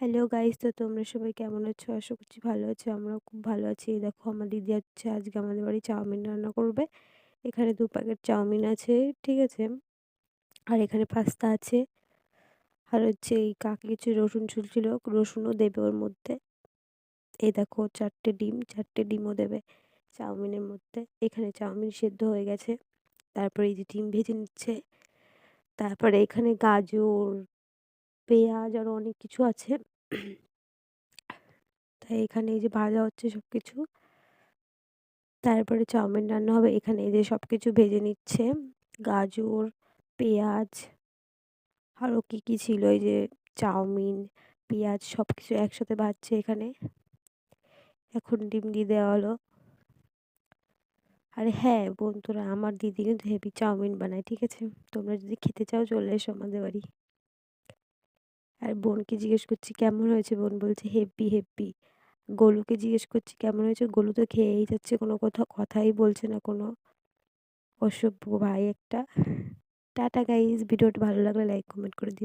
Hello guys, তো তোমরা সবাই কেমন আছো? আশা করছি ভালো আছো। আমরাও খুব ভালো আছি। এই দেখো, আমার দিদি হচ্ছে আজকে আমাদের বাড়ি চাউমিন রান্না করবে। এখানে 2 প্যাকেট চাউমিন আছে, ঠিক আছে? আর এখানে পাস্তা আছে। আর হচ্ছে এই কাকি কিছু রসুন ছুলছিল, রসুনও দেবে ওর মধ্যে। এই দেখো 4টে ডিম, 4টে ডিমও দেবে চাউমিনের মধ্যে। এখানে চাউমিন সেদ্ধ হয়ে গেছে। তারপরে এই যে ডিম ভেজে নিচ্ছে। তারপরে এখানে গাজর, পেঁয়াজ আরও অনেক কিছু আছে। তাই এখানে এই যে ভাজা হচ্ছে সবকিছু। তারপরে চাউমিন রান্না হবে। এখানে এই যে সবকিছু ভেজে নিচ্ছে। গাজর, পেঁয়াজ আরও কি ছিল, এই যে চাউমিন, পেঁয়াজ সবকিছু একসাথে ভাজছে এখানে। এখন ডিম দিয়ে দেওয়া হলো। আর হ্যাঁ বন্ধুরা, আমার দিদি কিন্তু হেভি চাউমিন বানায়, ঠিক আছে? তোমরা যদি খেতে চাও চলে এসো আমাদের বাড়ি। আর বোনকে জিজ্ঞেস করছি কেমন হয়েছে, বোন বলছে হেব্বি হেব্বি। গোলুকে জিজ্ঞেস করছি কেমন হয়েছে, গোলু তো খেয়েই যাচ্ছে, কোনো কথাই বলছে না কোনো। অসভ্য ভাই একটা। টাটা গাইস, ভিডিওটা ভালো লাগলে লাইক কমেন্ট করে দিও।